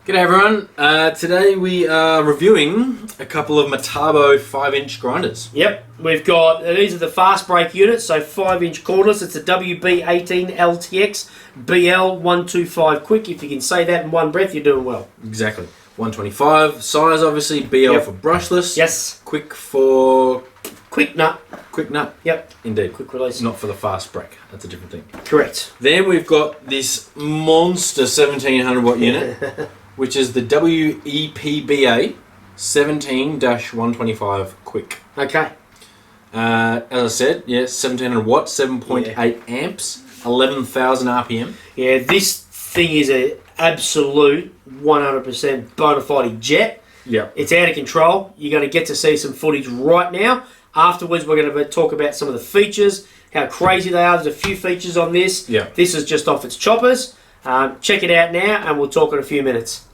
G'day everyone, today we are reviewing a couple of Metabo 5-inch grinders. Yep, we've got, these are the fast break units, so 5-inch cordless. It's a WB18 LTX BL125 quick. If you can say that in one breath, you're doing well. Exactly. 125 size, obviously. BL for brushless. Yes. Quick for... Quick nut. Quick nut. Yep. Indeed. Quick release. Not for the fast break. That's a different thing. Correct. Then we've got this monster 1700 watt unit, which is the WEPBA 17-125 quick. Okay. As I said, yes, 1700 watts, 7.8 amps, 11,000 RPM. Yeah, this thing is an absolute 100% bona fide jet. Yeah. It's out of control. You're going to get to see some footage right now. Afterwards, we're going to talk about some of the features, how crazy they are. There's a few features on this. Yeah. This is just off its choppers. Check it out now, and we'll talk in a few minutes.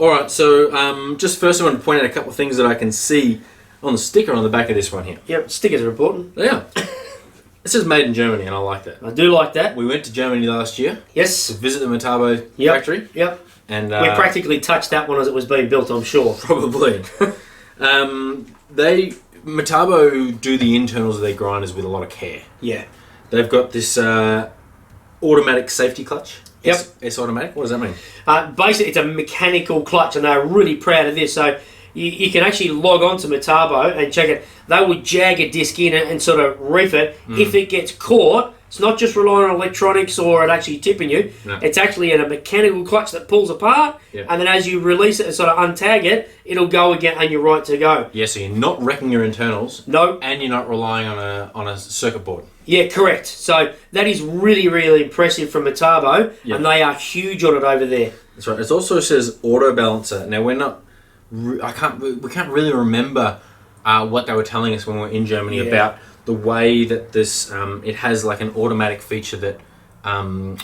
Alright, so just first I want to point out a couple of things that I can see on the sticker on the back of this one here. Yep, stickers are important. Yeah. It says made in Germany, and I like that. I do like that. We went to Germany last year Yes. to visit the Metabo factory. Yep. And We practically touched that one as it was being built, I'm sure. probably. Metabo do the internals of their grinders with a lot of care. Yeah. They've got this automatic safety clutch. Yep. It's automatic? What does that mean? Basically, it's a mechanical clutch, and they're really proud of this. So you can actually log on to Metabo and check it. They will jag a disc in it and sort of reef it. If it gets caught, it's not just relying on electronics or it actually tipping you. No. It's actually in a mechanical clutch that pulls apart, and then as you release it and sort of untag it, it'll go again, and you're right to go. Yeah, so you're not wrecking your internals. No. And you're not relying on a circuit board. Yeah, correct. So that is really, really impressive from Metabo, and they are huge on it over there. That's right. It also says auto balancer. Now we're not. We can't really remember what they were telling us when we were in Germany about the way that this it has like an automatic feature that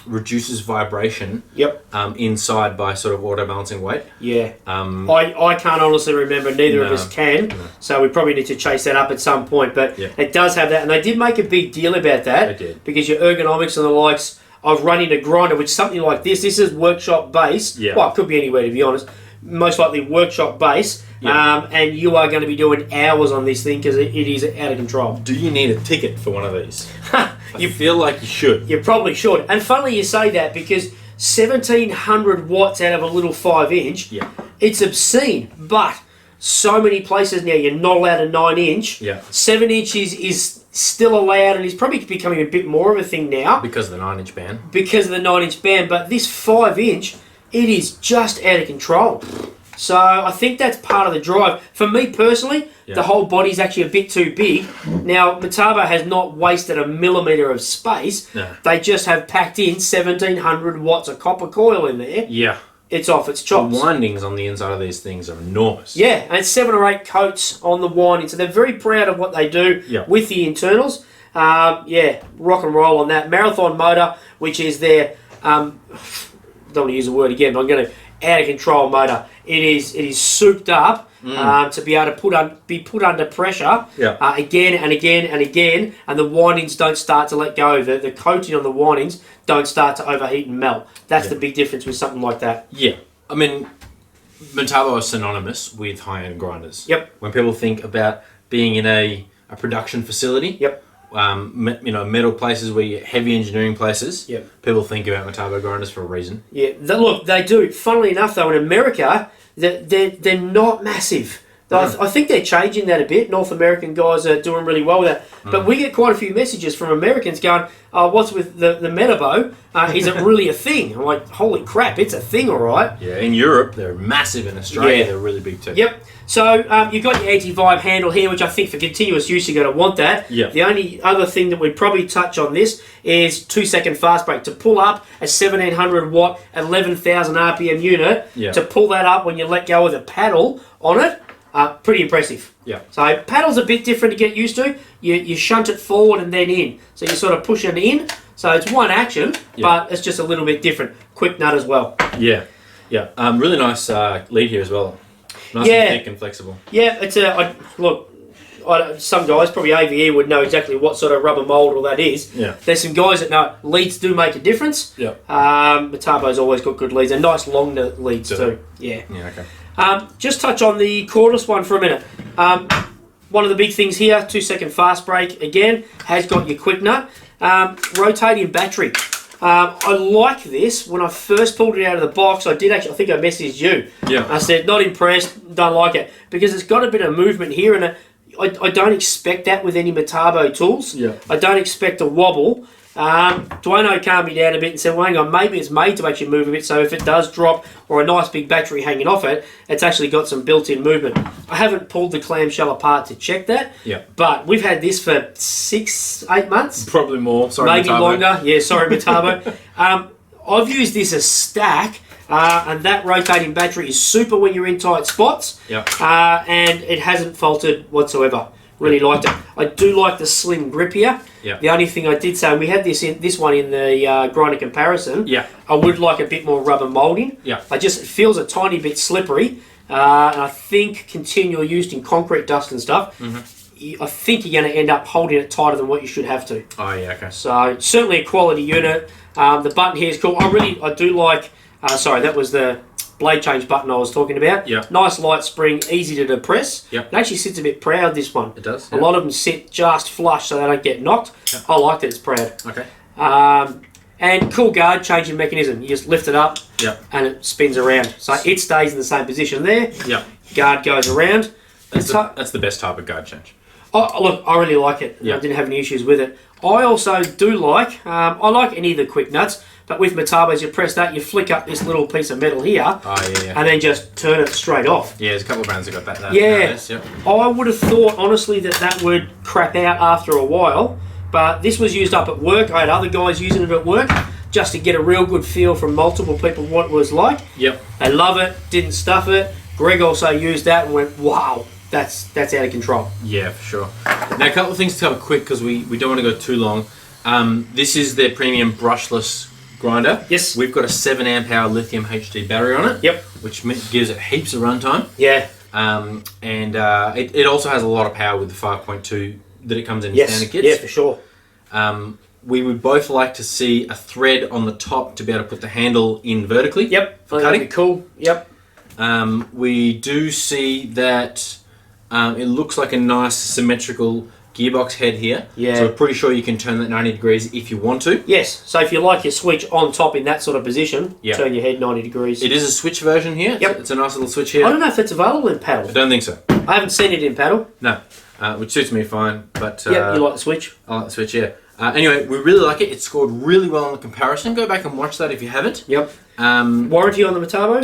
reduces vibration inside by sort of auto balancing weight. Yeah. I can't honestly remember, neither of us can, so we probably need to chase that up at some point, but it does have that, and they did make a big deal about that. They did. Because your ergonomics and the likes of running a grinder, which something like this is workshop based. Well, it could be anywhere, to be honest. Most likely workshop based, and you are going to be doing hours on this thing because it is out of control. Do you need a ticket for one of these? You feel like you should. You probably should. And funnily you say that, because 1700 watts out of a little 5-inch. Yeah. It's obscene, but so many places now you're not allowed a 9-inch. Yeah. 7 inches is still allowed, and is probably becoming a bit more of a thing now Because of the 9-inch ban. because of the 9-inch ban. But this 5-inch, it is just out of control. So I think that's part of the drive. For me personally, the whole body's actually a bit too big. Now, Metabo has not wasted a millimetre of space. No. They just have packed in 1700 watts of copper coil in there. Yeah. It's off its The chops. windings on the inside of these things are enormous. Yeah, and it's 7 or 8 coats on the winding. So they're very proud of what they do with the internals. Yeah, rock and roll on that. Marathon motor, which is their, don't want to use the word again, but I'm going to, out of control motor. It is souped up to be able to be put under pressure again and again and again, and the windings don't start to let go. The coating on the windings don't start to overheat and melt. That's the big difference with something like that. Yeah. I mean, Metabo is synonymous with high-end grinders. Yep. When people think about being in a production facility, metal places where you heavy engineering places, people think about Metabo grinders for a reason. Yeah, look, they do. Funnily enough, though, in America, they're not massive. I think they're changing that a bit. North American guys are doing really well with that. But we get quite a few messages from Americans going, oh, what's with the Metabo? Is it really a thing? I'm like, holy crap, it's a thing, all right. Yeah, in Europe, they're massive. In Australia, they're really big too. Yep. So you've got your anti-vibe handle here, which I think for continuous use you're going to want that. Yep. The only other thing that we'd probably touch on this is 2-second fast break. To pull up a 1700 watt, 11,000 RPM unit, to pull that up when you let go of the paddle on it, pretty impressive. Yeah. So paddle's a bit different to get used to. You shunt it forward and then in. So you sort of push it in. So it's one action, but it's just a little bit different. Quick nut as well. Yeah. Yeah. Really nice lead here as well. Nice and thick and flexible. Yeah, it's some guys, probably AVE, would know exactly what sort of rubber mould all that is. Yeah. There's some guys that know leads do make a difference. Yeah. Metabo's always got good leads, and nice long leads too. Yeah. Yeah, okay. Just touch on the cordless one for a minute. One of the big things here, 2-second fast break, again, has got your quick nut. Rotating battery. I like this. When I first pulled it out of the box, I think I messaged you. Yeah. I said, not impressed, don't like it. Because it's got a bit of movement here, and I don't expect that with any Metabo tools. Yeah. I don't expect a wobble. Dwayne calmed me down a bit and said, well, hang on, maybe it's made to actually move a bit, so if it does drop or a nice big battery hanging off it, it's actually got some built-in movement. I haven't pulled the clamshell apart to check that, but we've had this for 6-8 months. Probably more. Sorry, maybe Metabo. longer. Yeah, sorry, Metabo. I've used this as stack, and that rotating battery is super when you're in tight spots, and it hasn't faltered whatsoever. Really liked it. I do like the slim grip here. Yeah. The only thing I did say, we had this one in the grinder comparison. Yeah. I would like a bit more rubber moulding. Yeah. It feels a tiny bit slippery, and I think continual use in concrete dust and stuff. I think you're going to end up holding it tighter than what you should have to. Oh yeah, okay. So certainly a quality unit. The button here is cool. I do like. Sorry, that was the blade change button I was talking about. Yeah. Nice light spring, easy to depress. Yeah. It actually sits a bit proud, this one. It does. A lot of them sit just flush so they don't get knocked. Yeah. I like that it's proud. Okay. And cool guard changing mechanism. You just lift it up and it spins around. So it stays in the same position there. Yeah. Guard goes around. That's the best type of guard change. Oh, look, I really like it. Yeah. I didn't have any issues with it. I also do like, I like any of the quick nuts, but with Metabos, you press that, you flick up this little piece of metal here, and then just turn it straight off. Yeah, there's a couple of brands that got that. Yeah. I would have thought, honestly, that would crap out after a while, but this was used up at work. I had other guys using it at work, just to get a real good feel from multiple people what it was like. Yep. They love it, didn't stuff it. Greg also used that and went, wow. That's out of control. Yeah, for sure. Now, a couple of things to cover quick because we don't want to go too long. This is their premium brushless grinder. Yes. We've got a 7 amp hour lithium HD battery on it. Yep. Which gives it heaps of runtime. Yeah. And it also has a lot of power with the 5.2 that it comes in standard kits. Yeah, for sure. We would both like to see a thread on the top to be able to put the handle in vertically. Yep. For cutting. That'd be cool. Yep. We do see that it looks like a nice symmetrical gearbox head here. Yeah. So we're pretty sure you can turn that 90 degrees if you want to. Yes. So if you like your switch on top in that sort of position, turn your head 90 degrees. It is a switch version here. Yep. It's a nice little switch here. I don't know if it's available in paddle. I don't think so. I haven't seen it in paddle. No. Which suits me fine. But yeah, you like the switch? I like the switch, yeah. Anyway, we really like it. It scored really well in the comparison. Go back and watch that if you haven't. Yep. Warranty on the Metabo?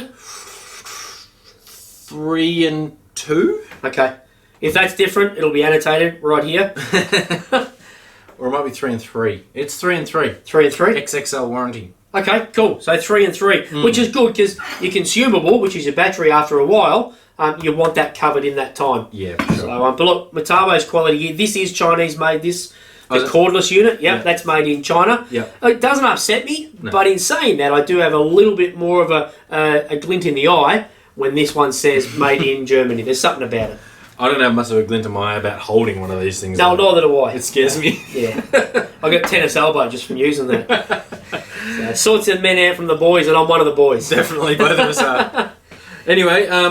3 and 2. Okay. If that's different, it'll be annotated right here. Or it might be 3 and 3. It's 3 and 3. 3 and 3? XXL warranty. Okay, cool. So 3 and 3, which is good because your consumable, which is your battery after a while, you want that covered in that time. Yeah, for sure. So, but look, Metabo's quality here. This is Chinese made. The cordless unit, that's made in China. It doesn't upset me, but in saying that, I do have a little bit more of a glint in the eye when this one says made in Germany. There's something about it. I don't have much of a glint in my eye about holding one of these things. No, neither do I. It scares me. Yeah. I got tennis elbow just from using that. So, sorts of men out from the boys, and I'm one of the boys. Definitely, both of us are. Anyway, I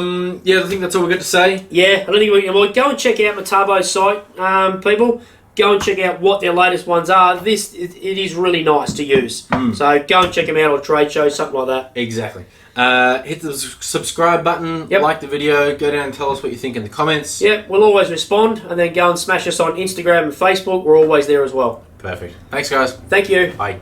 think that's all we've got to say. Yeah, I don't think we can. Well, go and check out Metabo's site, people. Go and check out what their latest ones are. It is really nice to use. So go and check them out on trade shows, something like that. Exactly. Hit the subscribe button, like the video, go down and tell us what you think in the comments. Yeah, we'll always respond, and then go and smash us on Instagram and Facebook. We're always there as well. Perfect. Thanks, guys. Thank you. Bye.